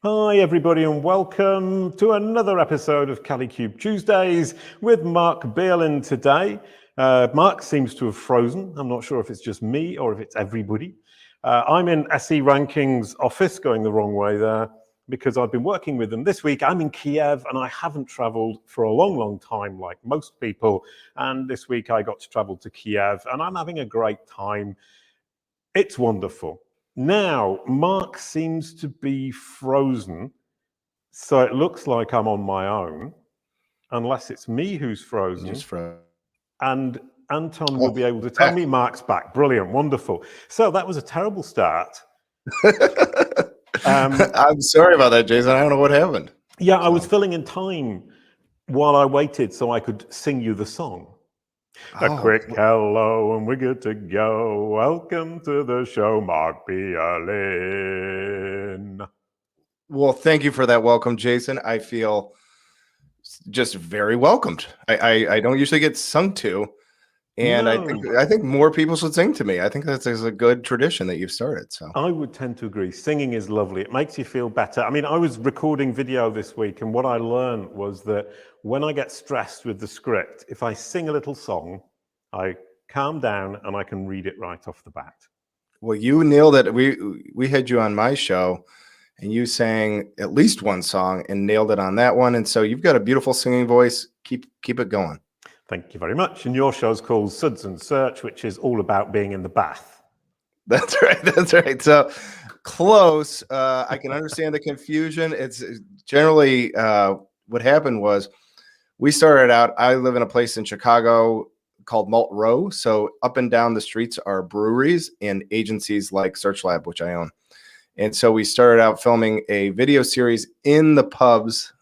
Hi everybody and welcome to another episode of Kalicube Tuesdays with Mark Bealin today. Mark seems to have frozen. I'm not sure if it's just me or if it's everybody. I'm in SE Ranking's office, going the wrong way there, because I've been working with them this week. I'm in Kiev and I haven't traveled for a long time like most people. And this week I got to travel to Kiev and I'm having a great time. It's wonderful. Now, Mark seems to be frozen, so it looks like I'm on my own, unless it's me who's frozen. And Anton will be able to tell me Mark's back. Brilliant, wonderful. So that was a terrible start. I'm sorry about that, Jason. I don't know what happened. Yeah, I was filling in time while I waited so I could sing you the song. A quick hello and we're good to go. Welcome to the show, Mark Bealin. Well, thank you for that welcome, Jason. I feel just very welcomed. I don't usually get sung to, and I think more people should sing to me. I think that's a good tradition that you've started. So I would tend to agree. Singing is lovely. It makes you feel better. I mean, I was recording video this week, and what I learned was that when I get stressed with the script, if I sing a little song, I calm down and I can read it right off the bat. Well, you nailed it. We had you on my show, and you sang at least one song and nailed it on that one. And so you've got a beautiful singing voice. Keep it going. Thank you very much. And your show's called Suds and Search, which is all about being in the bath. That's right. That's right. So close. I can understand the confusion. It's generally what happened was we started out. I live in a place in Chicago called Malt Row. So up and down the streets are breweries and agencies like Search Lab, which I own. And so we started out filming a video series in the pubs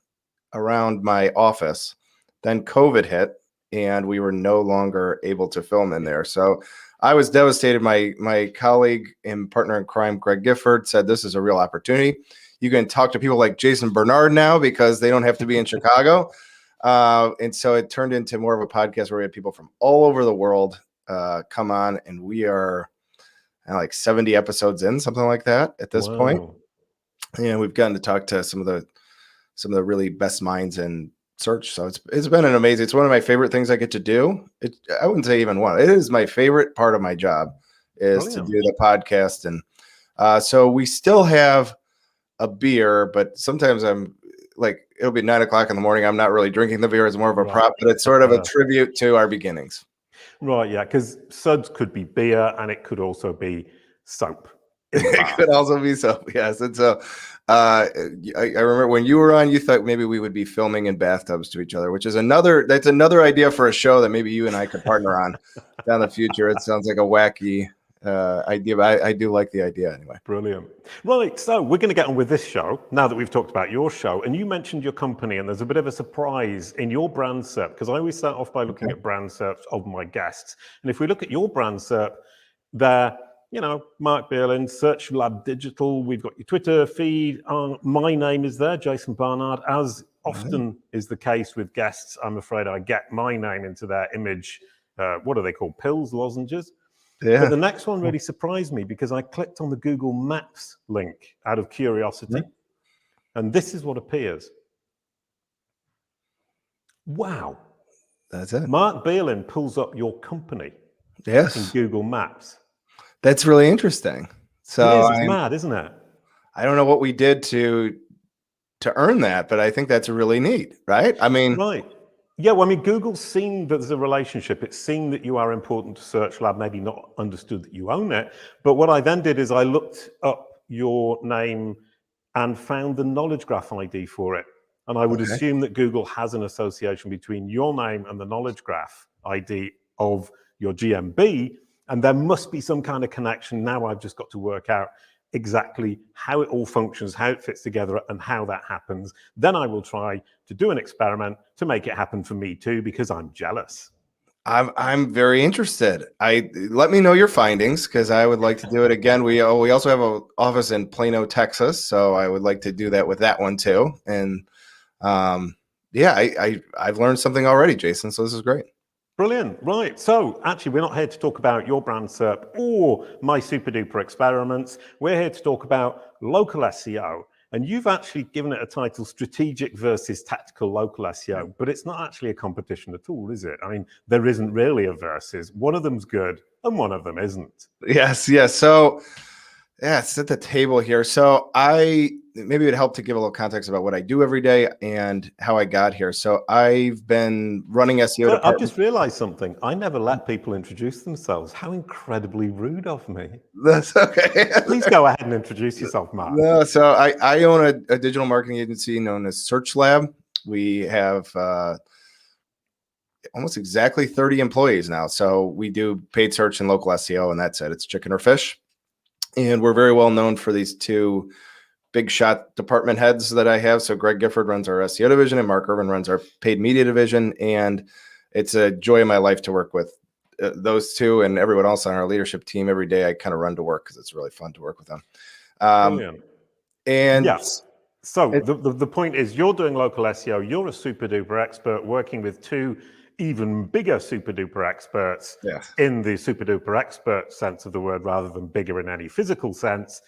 around my office. Then COVID hit and we were no longer able to film in there. So I was devastated. My colleague and partner in crime, Greg Gifford, said this is a real opportunity. You can talk to people like Jason Barnard now because they don't have to be in Chicago. And so it turned into more of a podcast where we had people from all over the world come on, and we are like 70 episodes in, something like that at this point. And we've gotten to talk to some of the really best minds in search. So it's been an amazing. It's one of my favorite things I get to do. I wouldn't say even one. It is my favorite part of my job is to do the podcast. And so we still have a beer, but sometimes I'm like, it'll be 9 o'clock in the morning. I'm not really drinking the beer. It's more of a prop, but it's sort of a tribute to our beginnings. Right, yeah, because suds could be beer and it could also be soap. It could also be soap, yes. And so I remember when you were on, you thought maybe we would be filming in bathtubs to each other, which is another idea for a show that maybe you and I could partner on down the future. It sounds like a wacky idea, but I do like the idea anyway. Brilliant. Right, so we're going to get on with this show now that we've talked about your show. And you mentioned your company, and there's a bit of a surprise in your brand SERP, because I always start off by looking at brand SERPs of my guests. And if we look at your brand SERP, there, you know, Mark Bealin, Search Lab Digital, we've got your Twitter feed. My name is there, Jason Barnard. As often is the case with guests, I'm afraid I get my name into their image. What are they called? Pills, lozenges? Yeah. But the next one really surprised me because I clicked on the Google Maps link out of curiosity. And this is what appears. Wow. That's it. Mark Bealin pulls up your company in Google Maps. That's really interesting. So it's mad, isn't it? I don't know what we did to earn that, but I think that's really neat, right? I mean, right. Yeah, well, I mean, Google's seen that there's a relationship. It's seen that you are important to Search Lab, maybe not understood that you own it. But what I then did is I looked up your name and found the Knowledge Graph ID for it. And I would assume that Google has an association between your name and the Knowledge Graph ID of your GMB. And there must be some kind of connection. Now I've just got to work out exactly how it all functions, how it fits together, and how that happens. Then I will try to do an experiment to make it happen for me too, because I'm jealous. I'm very interested. Let me know your findings because I would like to do it again. We also have an office in Plano, Texas, so I would like to do that with that one too. And I've learned something already, Jason. So this is great. Brilliant. Right. So actually, we're not here to talk about your brand SERP or my super duper experiments. We're here to talk about local SEO. And you've actually given it a title, Strategic versus Tactical Local SEO, but it's not actually a competition at all, is it? I mean, there isn't really a versus. One of them's good and one of them isn't. Yes. So yeah, it's at the table here. So maybe it'd help to give a little context about what I do every day and how I got here. So I've been running SEO department. I've just realized something. I never let people introduce themselves. How incredibly rude of me. That's okay. Please go ahead and introduce yourself, Mark. No, so I own a digital marketing agency known as Search Lab. We have almost exactly 30 employees now. So we do paid search and local SEO, and that's it. It's chicken or fish. And we're very well known for these two big shot department heads that I have. So Greg Gifford runs our SEO division and Mark Irvin runs our paid media division. And it's a joy of my life to work with those two and everyone else on our leadership team. Every day I kind of run to work because it's really fun to work with them. Brilliant. And yes. So the point is you're doing local SEO. You're a super duper expert working with two even bigger super duper experts in the super duper expert sense of the word rather than bigger in any physical sense.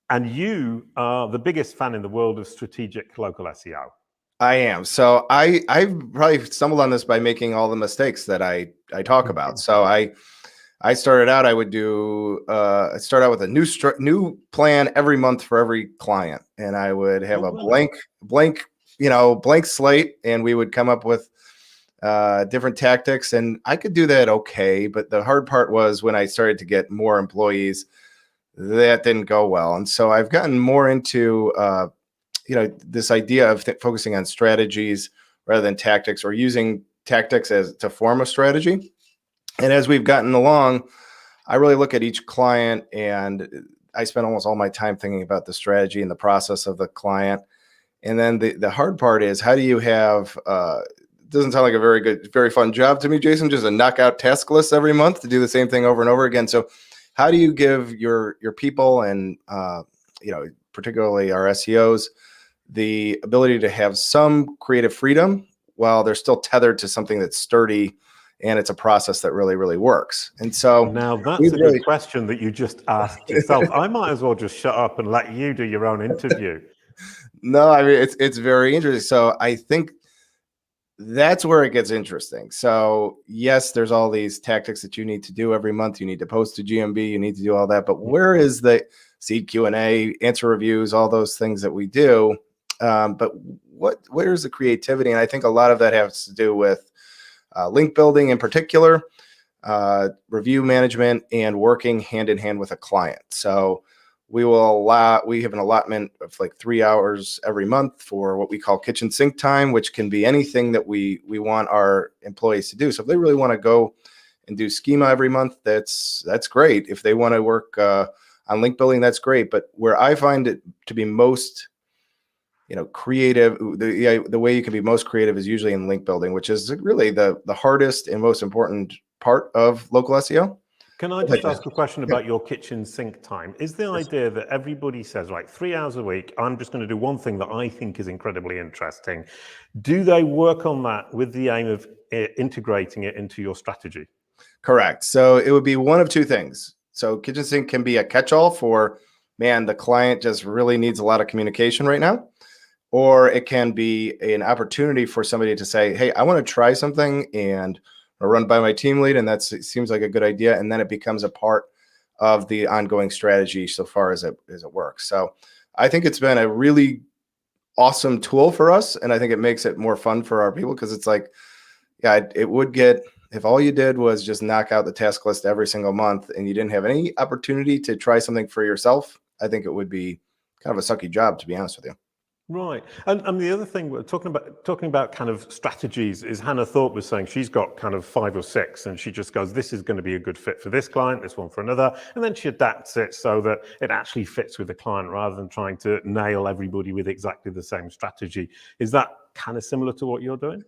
And you are the biggest fan in the world of strategic local SEO. I am. So I probably stumbled on this by making all the mistakes that I talk about. So I started out, I would start out with a new plan every month for every client. And I would have a blank slate, and we would come up with different tactics. And I could do that okay. But the hard part was when I started to get more employees, that didn't go well. And so I've gotten more into, this idea of focusing on strategies rather than tactics, or using tactics to form a strategy. And as we've gotten along, I really look at each client, and I spend almost all my time thinking about the strategy and the process of the client. And then the hard part is, how do you have, it doesn't sound like a very fun job to me, Jason, just a knockout task list every month to do the same thing over and over again. So how do you give your people and, particularly our SEOs, the ability to have some creative freedom while they're still tethered to something that's sturdy and it's a process that really, really works? And so now that's a good question that you just asked yourself. I might as well just shut up and let you do your own interview. No, I mean, it's very interesting. So I think that's where it gets interesting. So yes, there's all these tactics that you need to do every month. You need to post to GMB, you need to do all that, but where is the seed Q&A, answer reviews, all those things that we do? But where's the creativity? And I think a lot of that has to do with link building in particular, review management, and working hand in hand with a client. So we have an allotment of like 3 hours every month for what we call kitchen sink time, which can be anything that we want our employees to do. So if they really want to go and do schema every month, that's great. If they want to work on link building, that's great. But where I find it to be most creative, the way you can be most creative is usually in link building, which is really the hardest and most important part of local SEO. Can I just ask a question about your kitchen sink time? Is the idea that everybody says, like 3 hours a week, I'm just going to do one thing that I think is incredibly interesting? Do they work on that with the aim of integrating it into your strategy? Correct. So it would be one of two things. So kitchen sink can be a catch-all for, man, the client just really needs a lot of communication right now. Or it can be an opportunity for somebody to say, hey, I want to try something and run by my team lead, and it seems like a good idea. And then it becomes a part of the ongoing strategy so far as it works. So I think it's been a really awesome tool for us. And I think it makes it more fun for our people, because it's like, it would get, if all you did was just knock out the task list every single month and you didn't have any opportunity to try something for yourself, I think it would be kind of a sucky job, to be honest with you. Right. And the other thing we're talking about kind of strategies is Hannah Thorpe was saying she's got kind of 5 or 6, and she just goes, this is going to be a good fit for this client, this one for another. And then she adapts it so that it actually fits with the client rather than trying to nail everybody with exactly the same strategy. Is that kind of similar to what you're doing?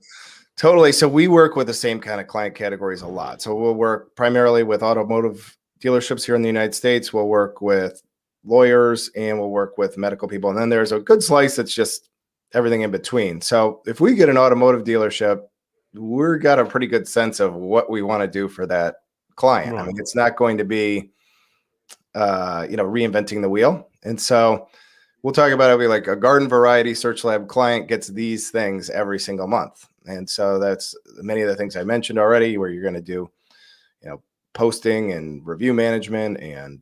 Totally. So we work with the same kind of client categories a lot. So we'll work primarily with automotive dealerships here in the United States. We'll work with lawyers, and we'll work with medical people. And then there's a good slice that's just everything in between. So if we get an automotive dealership, we've got a pretty good sense of what we want to do for that client. Right. I mean, it's not going to be, reinventing the wheel. And so we'll talk about it. Be like a garden variety search lab client gets these things every single month. And so that's many of the things I mentioned already, where you're going to do, posting and review management and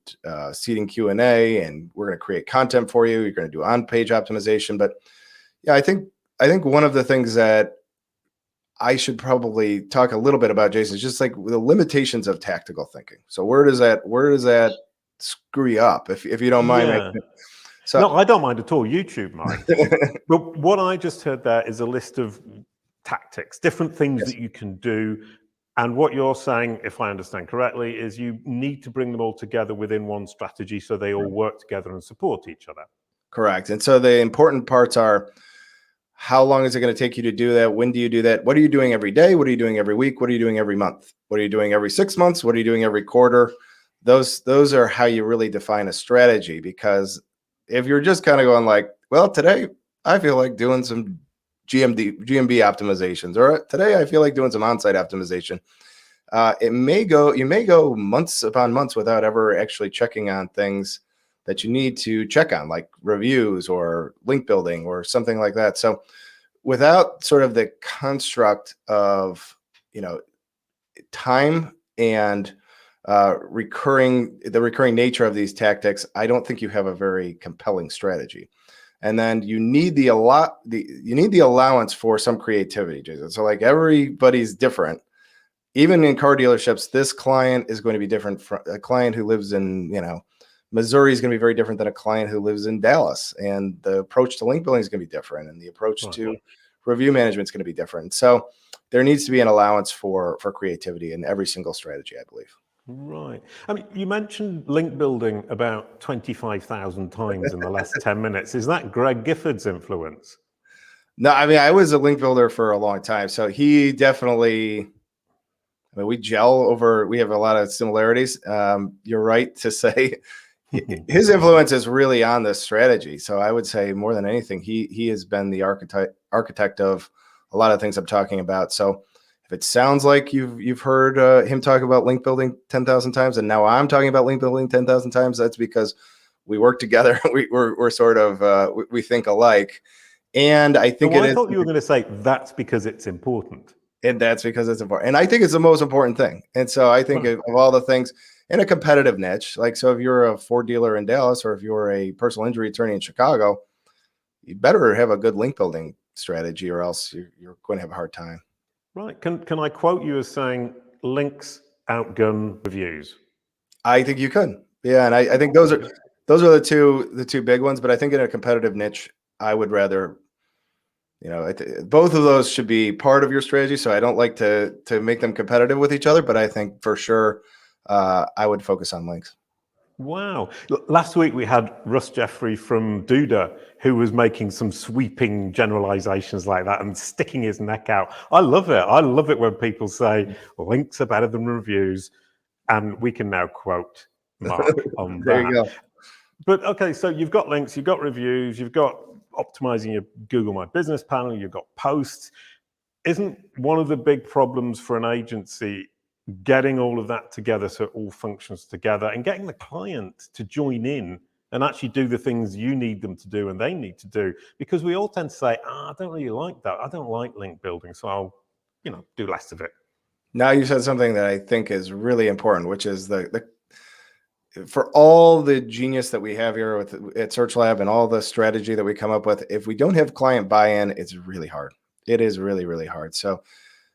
seeding Q&A, and we're going to create content for you. You're going to do on-page optimization. But yeah, I think one of the things that I should probably talk a little bit about, Jason, is just like the limitations of tactical thinking. So where does that screw you up, if you don't mind? Yeah. So no, I don't mind at all. YouTube might. But what I just heard there is a list of tactics, different things that you can do. And what you're saying, if I understand correctly, is you need to bring them all together within one strategy so they all work together and support each other. Correct. And so the important parts are, how long is it going to take you to do that? When do you do that? What are you doing every day? What are you doing every week? What are you doing every month? What are you doing every 6 months? What are you doing every quarter? Those are how you really define a strategy. Because if you're just kind of going like, well, today I feel like doing some GMB optimizations, or today I feel like doing some on-site optimization, you may go months upon months without ever actually checking on things that you need to check on, like reviews or link building or something like that. So without sort of the construct of, time and the recurring nature of these tactics, I don't think you have a very compelling strategy. And then you need the allowance for some creativity, Jason. So like everybody's different. Even in car dealerships, this client is going to be different from a client who lives in, Missouri is going to be very different than a client who lives in Dallas. And the approach to link building is going to be different. And the approach to review management is going to be different. So there needs to be an allowance for creativity in every single strategy, I believe. Right. I mean, you mentioned link building about 25,000 times in the last 10 minutes. Is that Greg Gifford's influence? No, I mean, I was a link builder for a long time. So he definitely, we gel over, we have a lot of similarities. You're right to say his influence is really on this strategy. So I would say more than anything, he has been the architect of a lot of things I'm talking about. So if it sounds like you've heard him talk about link building 10,000 times, and now I'm talking about link building 10,000 times, that's because we work together. We're sort of we think alike, and I think I thought you were going to say that's because it's important. And that's because it's important, and I think it's the most important thing. And so I think of all the things in a competitive niche, like, so if you're a Ford dealer in Dallas, or if you're a personal injury attorney in Chicago, you better have a good link building strategy, or else you're going to have a hard time. Right. Can I quote you as saying links outgun reviews? I think you could. Yeah, and I think those are the two big ones. But I think in a competitive niche, I would rather, both of those should be part of your strategy. So I don't like to make them competitive with each other, but I think for sure I would focus on links. Wow. Last week we had Russ Jeffrey from Duda, who was making some sweeping generalizations like that and sticking his neck out. I love it. I love it when people say links are better than reviews. And we can now quote Mark on that. There you go. But okay, so you've got links, you've got reviews, you've got optimizing your Google My Business panel, you've got posts. Isn't one of the big problems for an agency getting all of that together so it all functions together, and getting the client to join in and actually do the things you need them to do and they need to do? Because we all tend to say, I don't really like that. I don't like link building, so I'll, do less of it. Now you said something that I think is really important, which is the for all the genius that we have here at Search Lab and all the strategy that we come up with, if we don't have client buy-in, it's really hard. It is really, really hard. So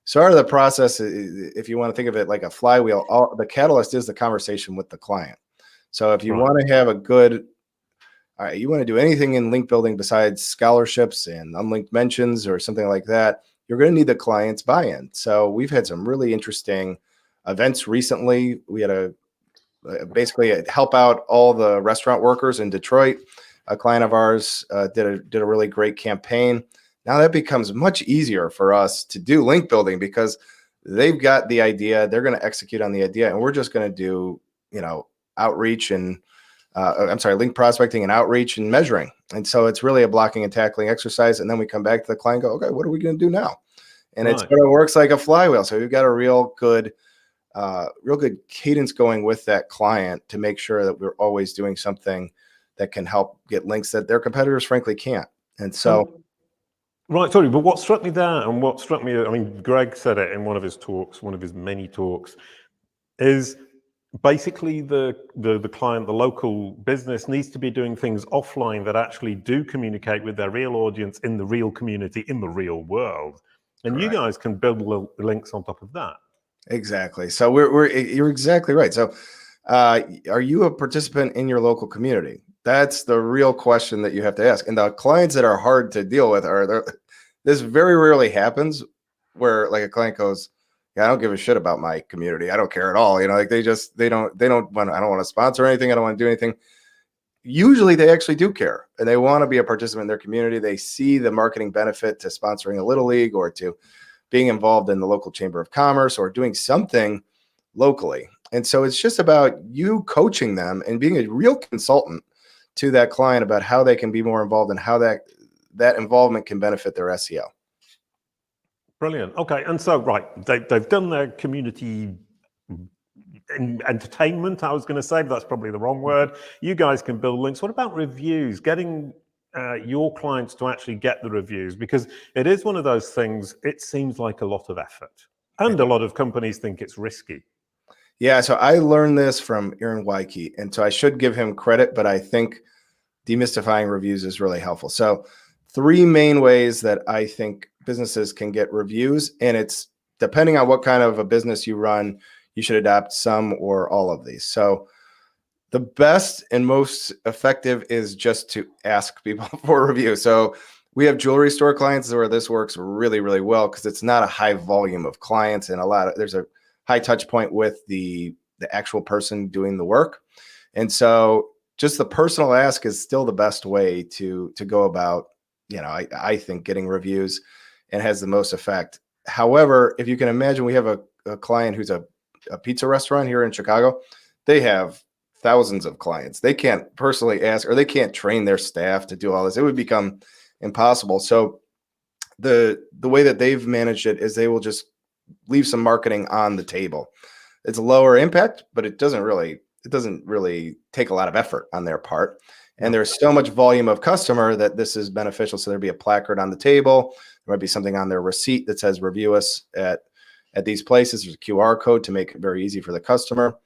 sort of the process, if you want to think of it like a flywheel, the catalyst is the conversation with the client. So if you want to have a good, all right, you want to do anything in link building besides scholarships and unlinked mentions or something like that, you're going to need the client's buy-in. So we've had some really interesting events recently. We had basically help out all the restaurant workers in Detroit. A client of ours did a really great campaign. Now that becomes much easier for us to do link building because they've got the idea, they're going to execute on the idea, and we're just going to do, outreach and link prospecting and outreach and measuring. And so it's really a blocking and tackling exercise. And then we come back to the client and go, okay, what are we going to do now? And it sort of works like a flywheel. So we've got a real good cadence going with that client to make sure that we're always doing something that can help get links that their competitors frankly can't. And so, right, sorry, but what struck me there, and what struck me, I mean, Greg said it in one of his talks, one of his many talks, is basically the client, the local business needs to be doing things offline that actually do communicate with their real audience in the real community, in the real world. And correct. You guys can build links on top of that. Exactly. So you're exactly right. So are you a participant in your local community? That's the real question that you have to ask. And the clients that are hard to deal with this very rarely happens where like a client goes, yeah, I don't give a shit about my community. I don't care at all. You know, like they don't want, I don't want to sponsor anything. I don't want to do anything. Usually they actually do care and they want to be a participant in their community. They see the marketing benefit to sponsoring a little league or to being involved in the local chamber of commerce or doing something locally. And so it's just about you coaching them and being a real consultant to that client about how they can be more involved and how that involvement can benefit their SEO. Brilliant. Okay. And so, right, they've done their community entertainment, I was going to say, but that's probably the wrong word. You guys can build links. What about reviews? Getting your clients to actually get the reviews, because it is one of those things, it seems like a lot of effort. And a lot of companies think it's risky. Yeah, so I learned this from Aaron Wyke, and so I should give him credit, but I think demystifying reviews is really helpful. So 3 main ways that I think businesses can get reviews, and it's depending on what kind of a business you run, you should adopt some or all of these. So the best and most effective is just to ask people for a review. So we have jewelry store clients where this works really, really well because it's not a high volume of clients and there's a high touch point with the actual person doing the work. And so just the personal ask is still the best way to go about, you know, I think getting reviews and has the most effect. However, if you can imagine, we have a client who's a pizza restaurant here in Chicago. They have thousands of clients. They can't personally ask, or they can't train their staff to do all this. It would become impossible. So the way that they've managed it is they will just leave some marketing on the table. It's a lower impact, but it doesn't really take a lot of effort on their part. And there's so much volume of customer that this is beneficial. So there'd be a placard on the table. There might be something on their receipt that says review us at these places. There's a QR code to make it very easy for the customer.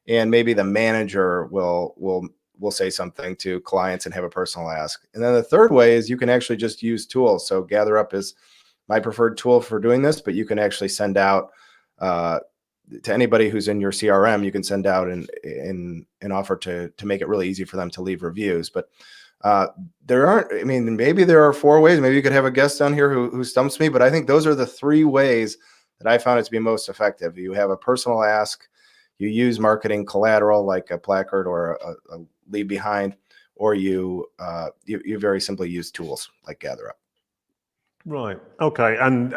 And maybe the manager will say something to clients and have a personal ask. And then the third way is you can actually just use tools. So GatherUp is my preferred tool for doing this, but you can actually send out to anybody who's in your CRM, you can send out an offer to make it really easy for them to leave reviews. But there aren't, I mean, maybe there are 4 ways. Maybe you could have a guest down here who stumps me, but I think those are the 3 ways that I found it to be most effective. You have a personal ask, you use marketing collateral like a placard or a leave behind, or you very simply use tools like GatherUp. Right. Okay. And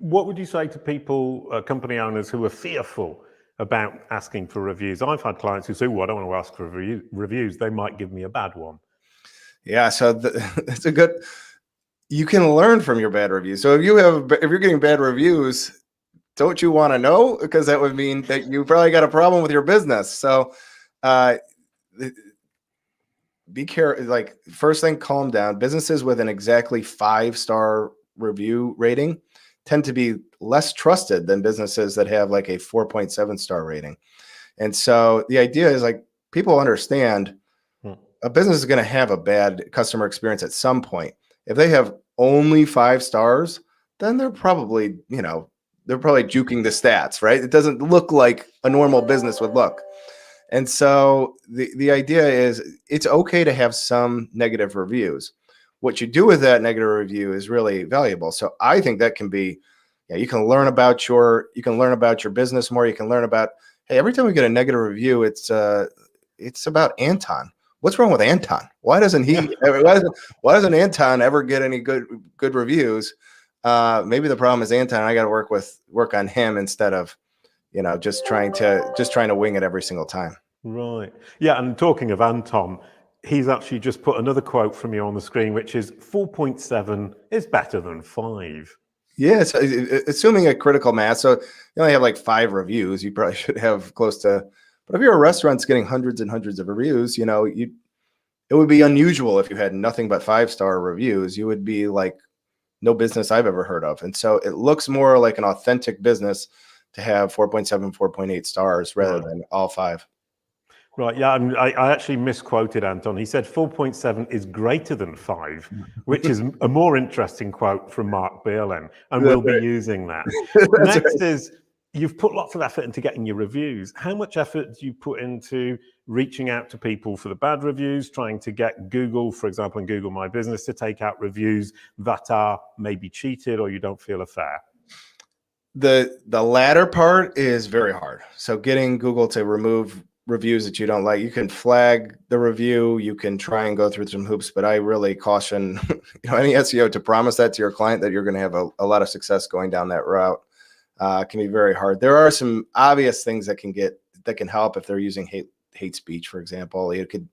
what would you say to people, company owners who are fearful about asking for reviews? I've had clients who say, "Oh, I don't want to ask for reviews. They might give me a bad one." Yeah. So it's a good. You can learn from your bad reviews. So if you're getting bad reviews, don't you want to know? Because that would mean that you probably got a problem with your business. So be careful. Like, first thing, calm down. Businesses with an exactly 5-star review rating tend to be less trusted than businesses that have like a 4.7-star rating. And so the idea is, like, people understand a business is going to have a bad customer experience at some point. If they have only 5 stars, then they're probably juking the stats, right? It doesn't look like a normal business would look. And so the idea is it's okay to have some negative reviews. What you do with that negative review is really valuable. So I think that can be, you can learn about your business more. You can learn about, hey, every time we get a negative review, it's about Anton. What's wrong with Anton? Why doesn't why doesn't Anton ever get any good reviews? Maybe the problem is Anton. I got to work on him instead of, just trying to wing it every single time. Right. Yeah. And talking of Anton, he's actually just put another quote from you on the screen, which is 4.7 is better than 5. Yeah. So assuming a critical mass. So you only have like 5 reviews. You probably should have close to, but if you're a restaurant that's getting hundreds and hundreds of reviews, it would be unusual if you had nothing but 5-star reviews. You would be like no business I've ever heard of. And so it looks more like an authentic business to have 4.7, 4.8 stars rather than all 5. Right. Yeah. I actually misquoted Anton. He said 4.7 is greater than 5, which is a more interesting quote from Mark Bealin, and we'll be using that. Next is, you've put lots of effort into getting your reviews. How much effort do you put into reaching out to people for the bad reviews, trying to get Google, for example, in Google My Business, to take out reviews that are maybe cheated or you don't feel are fair? The latter part is very hard. So getting Google to remove reviews that you don't like, you can flag the review, you can try and go through some hoops, but I really caution any SEO to promise that to your client that you're going to have a lot of success going down that route. Can be very hard. There are some obvious things that can help if they're using hate speech, for example. You could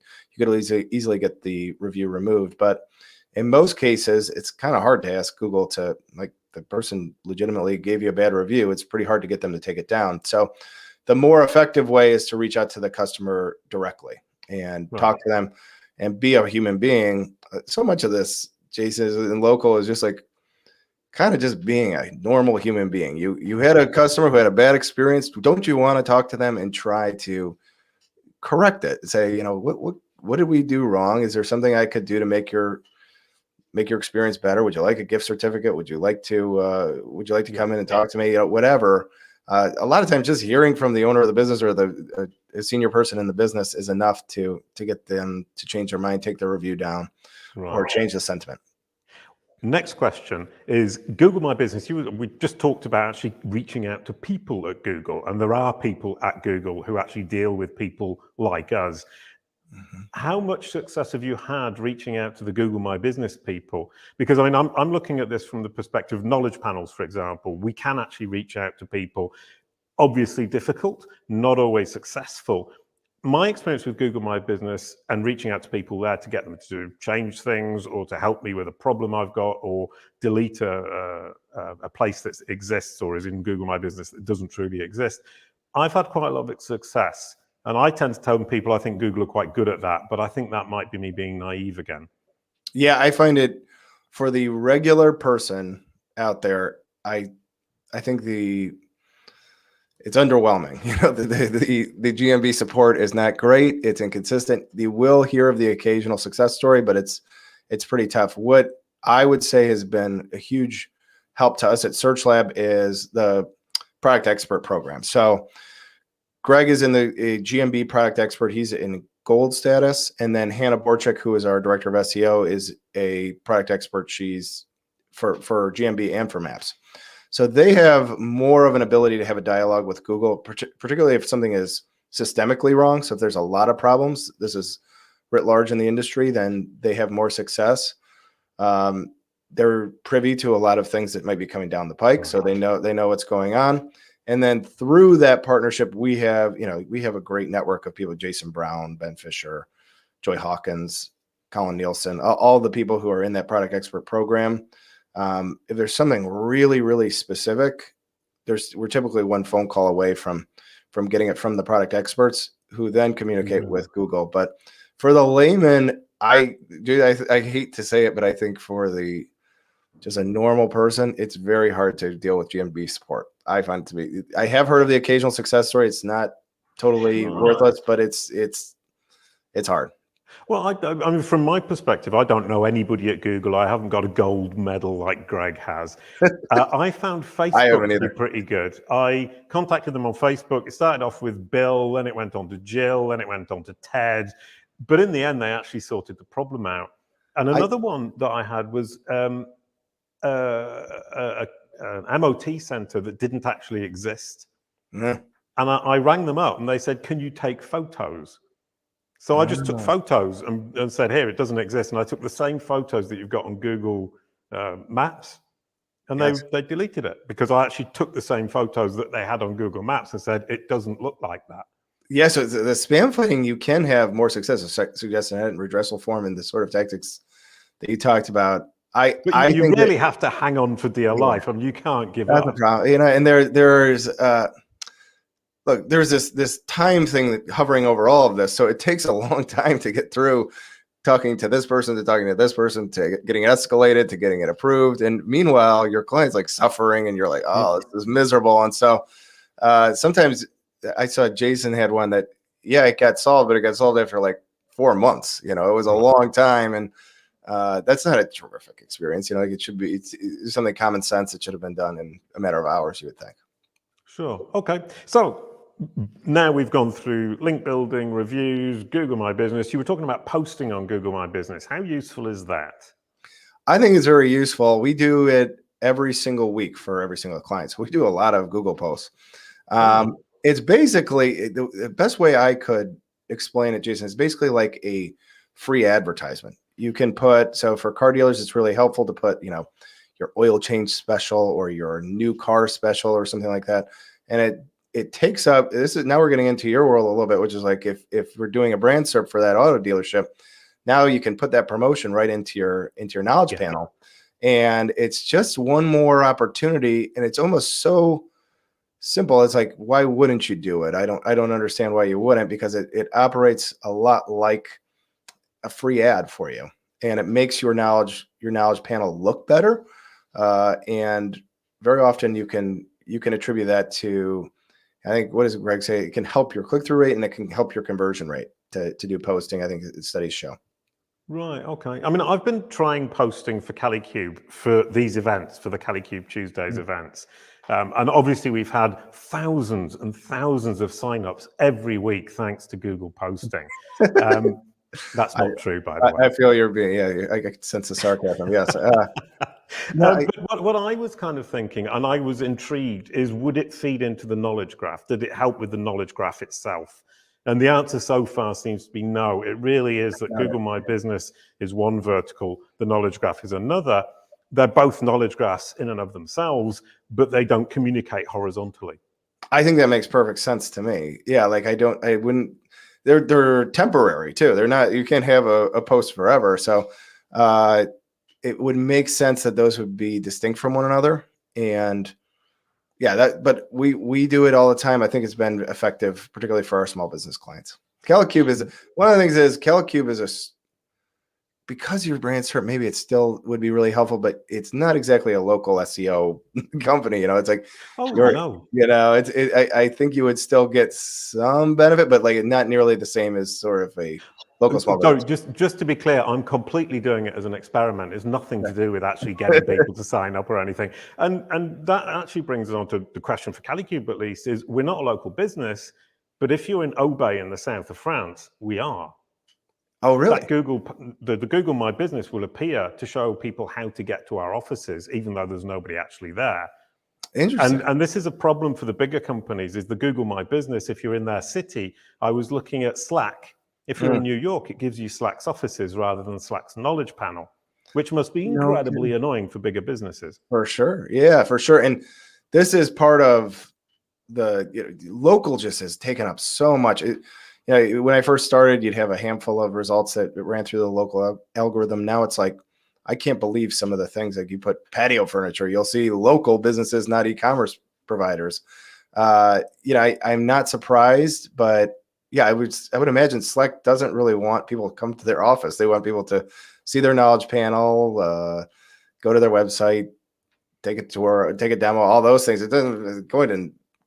easily get the review removed, but in most cases, it's kind of hard to ask Google to, like, the person legitimately gave you a bad review. It's pretty hard to get them to take it down. So the more effective way is to reach out to the customer directly and talk to them and be a human being. So much of this, Jason, in local is just like kind of just being a normal human being. You had a customer who had a bad experience. Don't you want to talk to them and try to correct it? Say, what did we do wrong? Is there something I could do to make your experience better? Would you like a gift certificate? Would you like to come in and talk to me? Whatever. A lot of times just hearing from the owner of the business or a senior person in the business is enough to get them to change their mind, take their review down, or change the sentiment. Next question is Google My Business. We just talked about actually reaching out to people at Google, and there are people at Google who actually deal with people like us. Mm-hmm. How much success have you had reaching out to the Google My Business people? Because I'm looking at this from the perspective of knowledge panels, for example. We can actually reach out to people. Obviously difficult, not always successful. My experience with Google My Business and reaching out to people there to get them to change things or to help me with a problem I've got or delete a place that exists or is in Google My Business that doesn't truly exist, I've had quite a lot of success. And I tend to tell people I think Google are quite good at that, but I think that might be me being naive again. Yeah, I find it for the regular person out there, I think it's underwhelming. The GMB support is not great. It's inconsistent. You will hear of the occasional success story, but it's pretty tough. What I would say has been a huge help to us at Search Lab is the product expert program. So Greg is in the GMB product expert. He's in gold status. And then Hannah Borchek, who is our director of SEO, is a product expert. She's for GMB and for maps. So they have more of an ability to have a dialogue with Google, particularly if something is systemically wrong. So if there's a lot of problems, this is writ large in the industry, then they have more success. They're privy to a lot of things that might be coming down the pike. So they know what's going on. And then through that partnership, we have a great network of people: Jason Brown, Ben Fisher, Joy Hawkins, Colin Nielsen, all the people who are in that product expert program. If there's something really, really specific, we're typically one phone call away from getting it from the product experts who then communicate with Google. But for the layman, I hate to say it, but I think for just a normal person, it's very hard to deal with GMB support. I find it to be. I have heard of the occasional success story. It's not totally worthless, but it's hard. Well, I mean, from my perspective, I don't know anybody at Google. I haven't got a gold medal like Greg has. I found Facebook to be pretty good. I contacted them on Facebook. It started off with Bill, then it went on to Jill, then it went on to Ted. But in the end, they actually sorted the problem out. And another one that I had was an MOT center that didn't actually exist. And I rang them up and they said, "Can you take photos?" So I just took photos and said, "Here, it doesn't exist." And I took the same photos that you've got on Google Maps, and they deleted it because I actually took the same photos that they had on Google Maps and said, "It doesn't look like that." Yeah, so the spam fighting, you can have more success, suggestion and redressal form, and the sort of tactics that you talked about. But you really have to hang on for dear life. I mean, you can't give up. That's the problem. And there's look, there's this time thing that hovering over all of this. So it takes a long time to get through talking to this person to talking to this person to getting it escalated to getting it approved. And meanwhile, your client's like suffering and you're like, oh, this is miserable. And so sometimes I saw Jason had one that, yeah, it got solved, but it got solved after like 4 months. You know, it was a long time. And that's not a terrific experience. You know, like it should be, it's something common sense. It should have been done in a matter of hours, you would think. Sure. Okay. So now we've gone through link building, reviews, Google My Business. You were talking about posting on Google My Business. How useful is that? I think it's very useful. We do it every single week for every single client. So we do a lot of Google posts. It's basically the best way I could explain it, Jason, is basically like a free advertisement. You can put, so for car dealers, it's really helpful to put, you know, your oil change special or your new car special or something like that. And it takes up, this is, now we're getting into your world a little bit, which is like if we're doing a brand SERP for that auto dealership, now you can put that promotion right into your knowledge panel. And it's just one more opportunity. And it's almost so simple. It's like, why wouldn't you do it? I don't understand why you wouldn't, because it operates a lot like a free ad for you. And it makes your knowledge panel look better. And very often you can attribute that to, I think, what does Greg say? It can help your click-through rate and it can help your conversion rate to do posting. I think studies show. Right. Okay. I mean, I've been trying posting for Kalicube for these events, for the Kalicube Tuesdays events. And obviously we've had thousands and thousands of signups every week, thanks to Google posting. That's not true, by the way. I feel you're being, I can sense the sarcasm. Yes. But what I was kind of thinking, and I was intrigued, is would it feed into the knowledge graph? Did it help with the knowledge graph itself? And the answer so far seems to be no. It really is that Google My Business is one vertical, the knowledge graph is another. They're both knowledge graphs in and of themselves, but they don't communicate horizontally. I think that makes perfect sense to me. Yeah, like I wouldn't. They're temporary too. They're not. You can't have a post forever. So it would make sense that those would be distinct from one another. And yeah, but we do it all the time. I think it's been effective, particularly for our small business clients. Kalicube is one of the things. Is Kalicube is because your brand SERP, maybe it still would be really helpful, but it's not exactly a local SEO company. You know, it's like, no. You know, I think you would still get some benefit, but like not nearly the same as sort of a local small business. So just to be clear, I'm completely doing it as an experiment. It's nothing to do with actually getting people to sign up or anything. And that actually brings us on to the question for Kalicube, at least, is we're not a local business, but if you're in Aubay in the south of France, we are. Oh, really? The Google My Business will appear to show people how to get to our offices, even though there's nobody actually there. Interesting. And this is a problem for the bigger companies, is the Google My Business, if you're in their city. I was looking at Slack. If you're in New York, it gives you Slack's offices rather than Slack's knowledge panel, which must be incredibly annoying for bigger businesses. For sure. Yeah, for sure. And this is part of the local just has taken up so much. When I first started, you'd have a handful of results that ran through the local algorithm. Now it's like, I can't believe some of the things, like you put patio furniture, you'll see local businesses, not e-commerce providers. I'm not surprised, but yeah, I would imagine Slack doesn't really want people to come to their office. They want people to see their knowledge panel, go to their website, take a tour, take a demo, all those things. It doesn't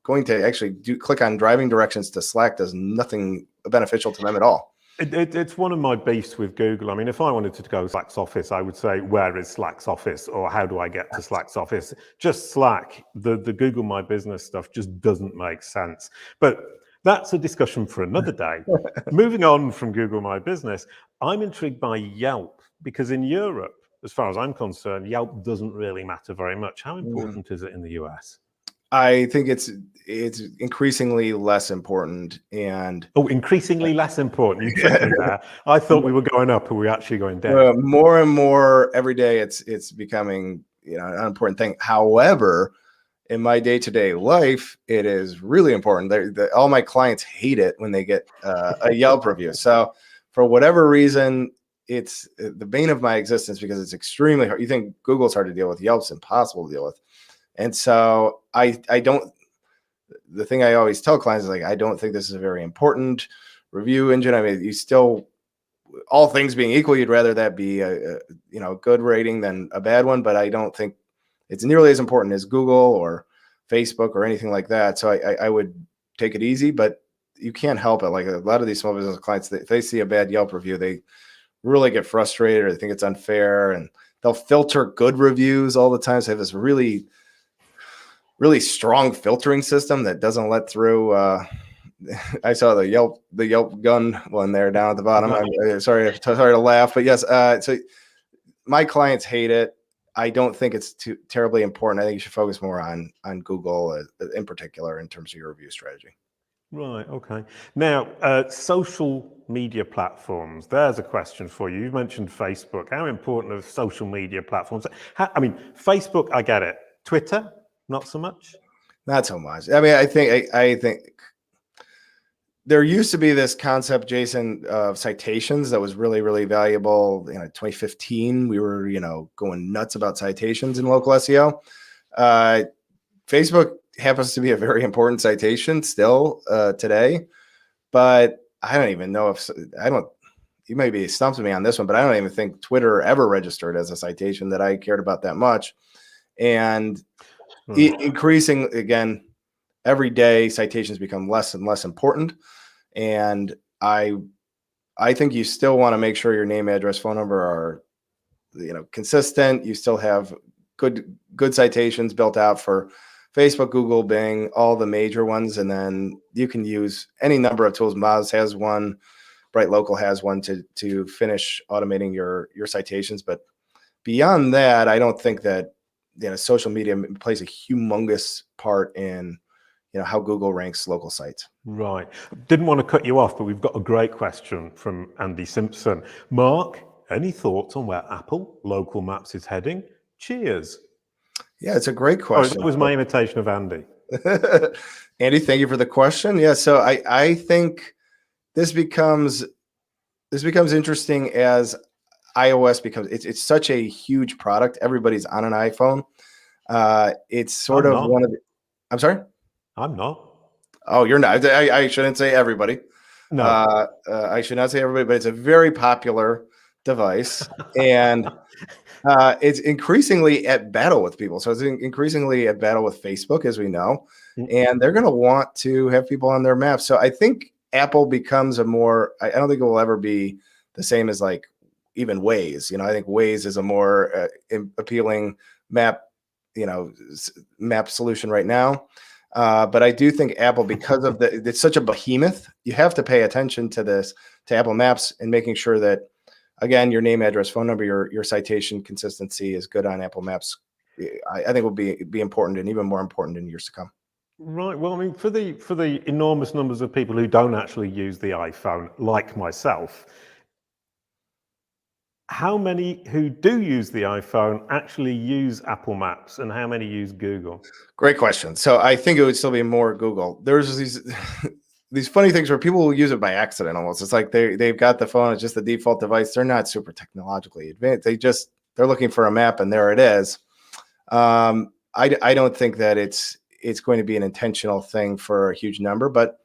going to actually click on driving directions to Slack does nothing beneficial to them at all. It's one of my beefs with Google. I mean, if I wanted to go to Slack's office, I would say, where is Slack's office? Or how do I get to Slack's office? Just Slack, the Google My Business stuff just doesn't make sense. But that's a discussion for another day. Moving on from Google My Business, I'm intrigued by Yelp, because in Europe, as far as I'm concerned, Yelp doesn't really matter very much. How important is it in the US? I think it's increasingly less important. And increasingly less important. You tricked me there. I thought we were going up, and we're actually going down. More and more every day, it's becoming an unimportant thing. However, in my day-to-day life, it is really important. All my clients hate it when they get a Yelp review. So for whatever reason, it's the bane of my existence, because it's extremely hard. You think Google's hard to deal with, Yelp's impossible to deal with. And so I don't, the thing I always tell clients is like, I don't think this is a very important review engine. I mean, you still all things being equal, you'd rather that be a good rating than a bad one. But I don't think it's nearly as important as Google or Facebook or anything like that. So I would take it easy, but you can't help it. Like a lot of these small business clients, if they see a bad Yelp review, they really get frustrated or they think it's unfair, and they'll filter good reviews all the time. So they have this really, really strong filtering system that doesn't let through. I saw the Yelp gun one there down at the bottom. I'm sorry to laugh, but yes. So my clients hate it. I don't think it's too terribly important. I think you should focus more on Google in particular in terms of your review strategy. Right. Okay. Now, social media platforms. There's a question for you. You mentioned Facebook. How important are social media platforms? I mean, Facebook, I get it. Twitter, not so much. Not so much. I mean, I think there used to be this concept, Jason, of citations that was really, really valuable. 2015, we were, going nuts about citations in local SEO. Facebook happens to be a very important citation still today, but I don't even know you may be stumped me on this one, but I don't even think Twitter ever registered as a citation that I cared about that much. And increasing, again, every day citations become less and less important. And I think you still want to make sure your name, address, phone number are, consistent. You still have good citations built out for Facebook, Google, Bing, all the major ones. And then you can use any number of tools. Moz has one, Bright Local has one to finish automating your citations. But beyond that, I don't think that, social media plays a humongous part in, how Google ranks local sites. Right. Didn't want to cut you off, but we've got a great question from Andy Simpson. Mark, any thoughts on where Apple local maps is heading? Cheers. Yeah, it's a great question. That was my imitation of Andy. Andy, thank you for the question. Yeah, so I think this becomes interesting as iOS becomes it's such a huge product. Everybody's on an iPhone. It's sort of one of the. I'm sorry. I'm not. Oh, you're not. I shouldn't say everybody. No. I should not say everybody, but it's a very popular device, and it's increasingly at battle with people. So it's increasingly at battle with Facebook, as we know, and they're going to want to have people on their maps. So I think Apple becomes I don't think it will ever be the same as like even Waze. I think Waze is a more appealing map solution right now. But I do think Apple, because of it's such a behemoth, you have to pay attention to Apple Maps and making sure that, again, your name, address, phone number, your citation consistency is good on Apple Maps. I think will be important, and even more important in years to come. Right. Well, I mean, for the enormous numbers of people who don't actually use the iPhone, like myself, how many who do use the iPhone actually use Apple Maps, and how many use Google? Great question. So I think it would still be more Google. There's these funny things where people will use it by accident almost. It's like they've got the phone, it's just the default device. They're not super technologically advanced. They're looking for a map, and there it is. I don't think that it's going to be an intentional thing for a huge number, but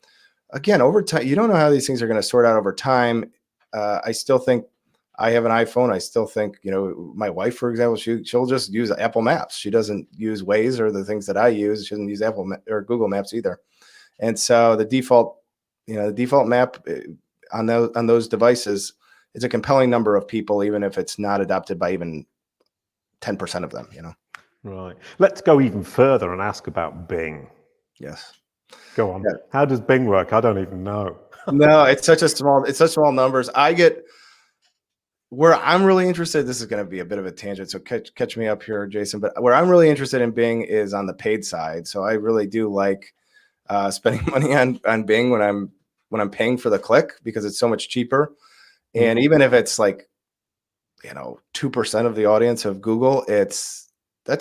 again, over time, you don't know how these things are going to sort out over time. I still think I have an iPhone. I still think, my wife, for example, she'll just use Apple Maps. She doesn't use Waze or the things that I use. She doesn't use Apple or Google Maps either. And so the default map on those devices is a compelling number of people, even if it's not adopted by even 10% of them. Right. Let's go even further and ask about Bing. Yes. Go on. Yeah. How does Bing work? I don't even know. No, it's such small numbers. Where I'm really interested, this is going to be a bit of a tangent, so catch me up here, Jason. But where I'm really interested in Bing is on the paid side. So I really do like spending money on Bing when I'm paying for the click, because it's so much cheaper. And even if it's like 2% of the audience of Google, that's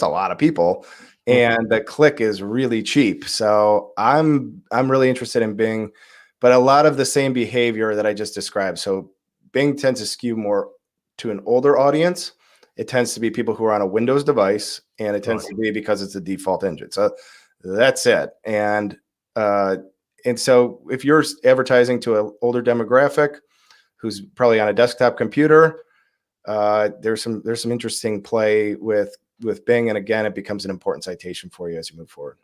a lot of people, and the click is really cheap. So I'm really interested in Bing, but a lot of the same behavior that I just described. So Bing tends to skew more to an older audience. It tends to be people who are on a Windows device, and it tends to be because it's a default engine. So that's it. And so if you're advertising to an older demographic, who's probably on a desktop computer, there's some interesting play with Bing, and again, it becomes an important citation for you as you move forward.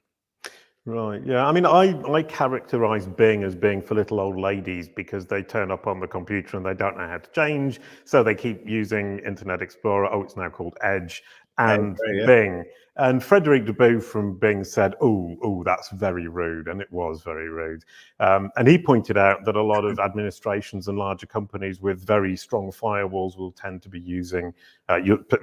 Right. Yeah. I mean, I characterize Bing as being for little old ladies because they turn up on the computer and they don't know how to change. So they keep using Internet Explorer. Oh, it's now called Edge and Right, yeah. Bing. And Frederic Debout from Bing said, oh, that's very rude. And it was very rude. And he pointed out that a lot of administrations and larger companies with very strong firewalls will tend to be using,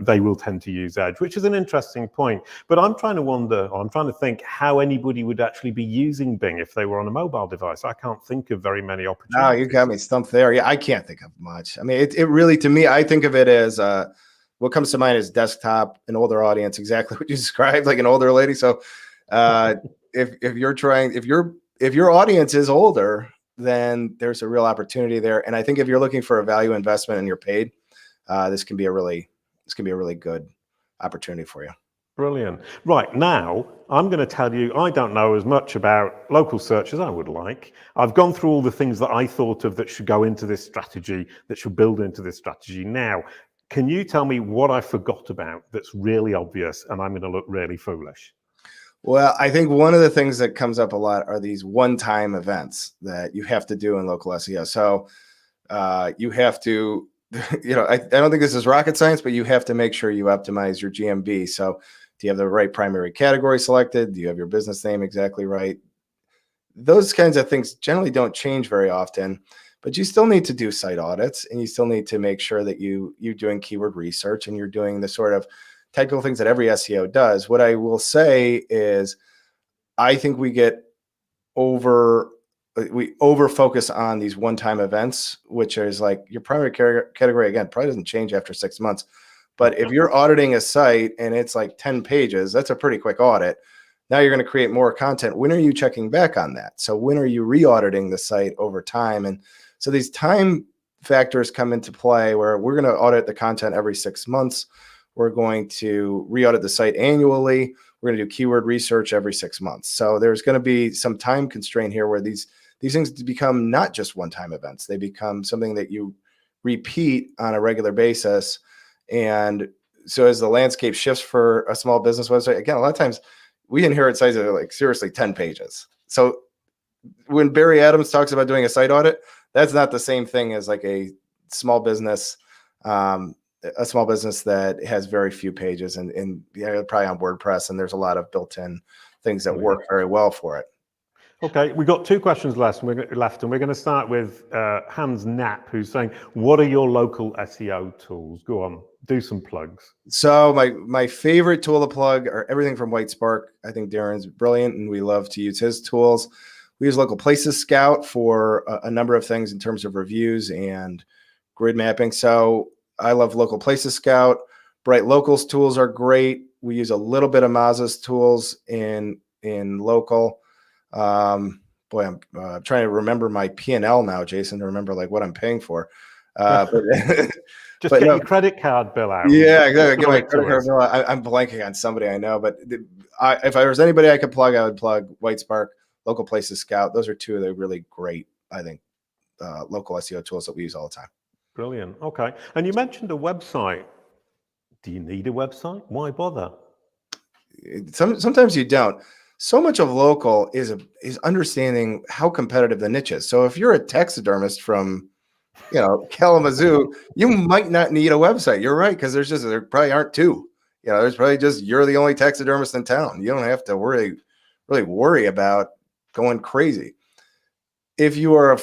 they will tend to use Edge, which is an interesting point. But I'm trying to think how anybody would actually be using Bing if they were on a mobile device. I can't think of very many opportunities. Oh, you got me stumped there. Yeah, I can't think of much. I mean, it really, to me, I think of it as what comes to mind is desktop, an older audience, exactly what you described, like an older lady. So if your audience is older, then there's a real opportunity there. And I think if you're looking for a value investment and you're paid, this can be a really good opportunity for you. Brilliant. Right, now, I'm going to tell you, I don't know as much about local search as I would like. I've gone through all the things that I thought of that should go into this strategy, that should build into this strategy. Now, can you tell me what I forgot about that's really obvious and I'm going to look really foolish? Well, I think one of the things that comes up a lot are these one-time events that you have to do in local SEO. So you have to, I don't think this is rocket science, but you have to make sure you optimize your GMB. So do you have the right primary category selected? Do you have your business name exactly right? Those kinds of things generally don't change very often, but you still need to do site audits, and you still need to make sure that you're doing keyword research and you're doing the sort of technical things that every SEO does. What I will say is I think we over focus on these one-time events, which is like your primary category, again, probably doesn't change after 6 months. But if you're auditing a site and it's like 10 pages, that's a pretty quick audit. Now you're going to create more content. When are you checking back on that? So when are you re-auditing the site over time? And so these time factors come into play where we're going to audit the content every 6 months. We're going to re-audit the site annually. We're going to do keyword research every 6 months. So there's going to be some time constraint here where these things become not just one-time events. They become something that you repeat on a regular basis. And so as the landscape shifts for a small business website, again, a lot of times we inherit sites that are like seriously 10 pages. So when Barry Adams talks about doing a site audit, that's not the same thing as like a small business that has very few pages and probably on WordPress, and there's a lot of built-in things that work very well for it. Okay, we've got 2 questions left, and we're going to start with Hans Knapp, who's saying, what are your local SEO tools? Go on, do some plugs. So my favorite tool to plug are everything from Whitespark. I think Darren's brilliant, and we love to use his tools. We use Local Places Scout for a number of things in terms of reviews and grid mapping. So I love Local Places Scout. Bright Locals tools are great. We use a little bit of Mazda's tools in local. I'm trying to remember my P&L now, Jason, to remember like what I'm paying for. Just get your credit card bill out. Yeah, exactly. Get my credit card bill. I'm blanking on somebody I know, but if I was anybody I could plug, I would plug Whitespark, Local Places Scout. Those are 2 of the really great, I think, local SEO tools that we use all the time. Brilliant. Okay. And you mentioned a website. Do you need a website? Why bother? Sometimes you don't. So much of local is understanding how competitive the niche is. So if you're a taxidermist from, Kalamazoo, you might not need a website. You're right, because there probably aren't 2. There's probably just you're the only taxidermist in town. You don't have to really worry about going crazy. If you are,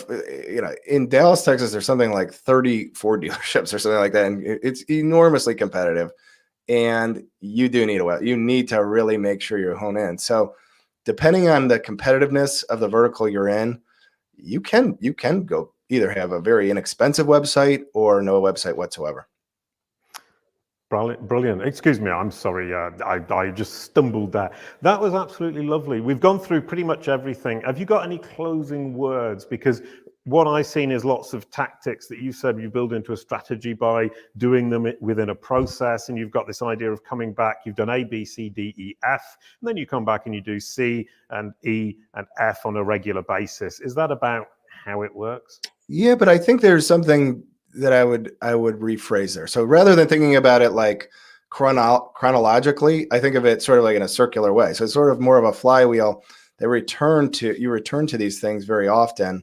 in Dallas, Texas, there's something like 30 Ford dealerships or something like that, and it's enormously competitive. And you do need you need to really make sure you hone in. So depending on the competitiveness of the vertical you're in, you can go either have a very inexpensive website or no website whatsoever. Brilliant. Excuse me, I'm sorry. I just stumbled there. That was absolutely lovely. We've gone through pretty much everything. Have you got any closing words? Because what I've seen is lots of tactics that you said you build into a strategy by doing them within a process. And you've got this idea of coming back. You've done A, B, C, D, E, F. And then you come back and you do C and E and F on a regular basis. Is that about how it works? Yeah, but I think there's something that I would rephrase there. So rather than thinking about it like chronologically, I think of it sort of like in a circular way. So it's sort of more of a flywheel that you return to these things very often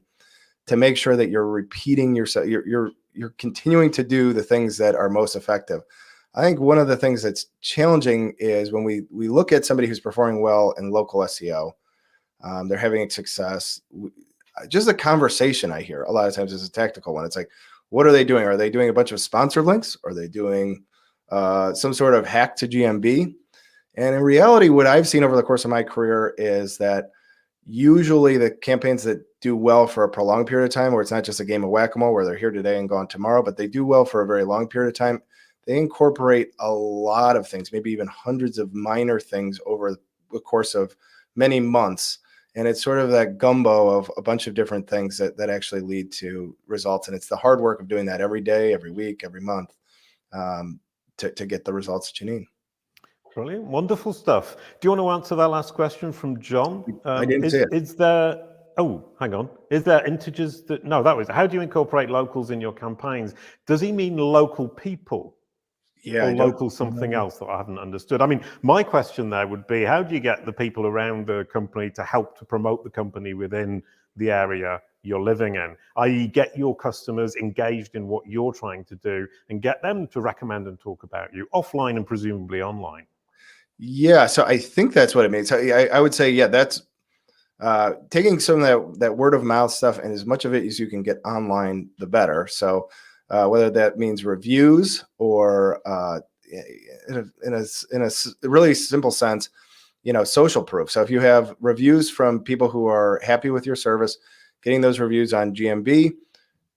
to make sure that you're repeating yourself. You're continuing to do the things that are most effective. I think one of the things that's challenging is when we look at somebody who's performing well in local SEO, they're having success. Just a conversation I hear a lot of times is a tactical one. It's like, what are they doing? Are they doing a bunch of sponsor links? Are they doing some sort of hack to GMB? And in reality, what I've seen over the course of my career is that usually the campaigns that do well for a prolonged period of time, where it's not just a game of whack-a-mole where they're here today and gone tomorrow, but they do well for a very long period of time, they incorporate a lot of things, maybe even hundreds of minor things over the course of many months. And it's sort of that gumbo of a bunch of different things that actually lead to results. And it's the hard work of doing that every day, every week, every month to get the results that you need. Brilliant. Wonderful stuff. Do you want to answer that last question from John? I didn't see it. Is there, oh, hang on. Is there integers that, no, that was, how do you incorporate locals in your campaigns? Does he mean local people? Yeah, or local something else that I haven't understood? I mean, my question there would be, how do you get the people around the company to help to promote the company within the area you're living in, i.e. get your customers engaged in what you're trying to do and get them to recommend and talk about you offline and presumably online? Yeah, so I think that's what it means. So I would say, yeah, that's taking some of that word of mouth stuff and as much of it as you can get online, the better. So whether that means reviews or in a really simple sense, social proof. So if you have reviews from people who are happy with your service, getting those reviews on GMB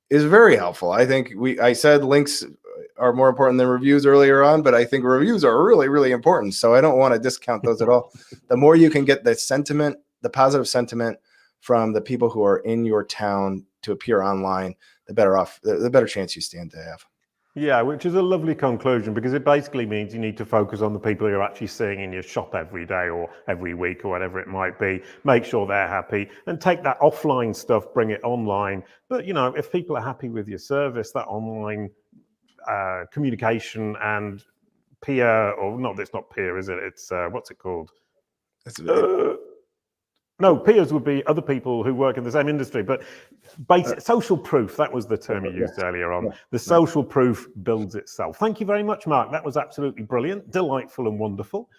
is very helpful. I think I said links are more important than reviews earlier on, but I think reviews are really, really important. So I don't want to discount those at all. The more you can get the sentiment, the positive sentiment from the people who are in your town to appear online, the better chance you stand to have. Yeah, which is a lovely conclusion, because it basically means you need to focus on the people you're actually seeing in your shop every day or every week or whatever it might be. Make sure they're happy and take that offline stuff, bring it online. But, if people are happy with your service, that online communication and peer, or not, it's not peer, is it? It's, what's it called? No, peers would be other people who work in the same industry, but basic social proof, that was the term you used earlier on. The social proof builds itself. Thank you very much, Mark. That was absolutely brilliant, delightful and wonderful.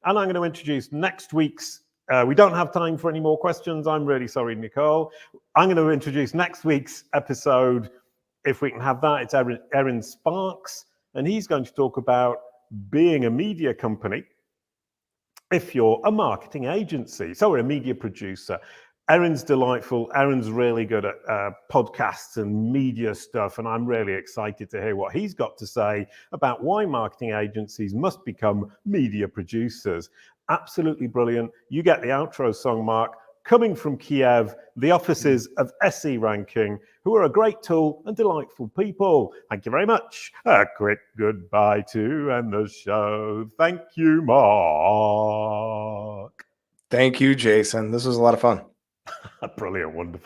And I'm going to introduce next week's, we don't have time for any more questions. I'm really sorry, Nicole. I'm going to introduce next week's episode, if we can have that. It's Erin Sparks, and he's going to talk about being a media company if you're a marketing agency. So we're a media producer. Erin's delightful. Erin's really good at podcasts and media stuff, and I'm really excited to hear what he's got to say about why marketing agencies must become media producers. Absolutely brilliant. You get the outro song, Mark, coming from Kiev, the offices of SE Ranking, who are a great tool and delightful people. Thank you very much. A quick goodbye to end the show. Thank you, Mark. Thank you, Jason. This was a lot of fun. Brilliant, wonderful.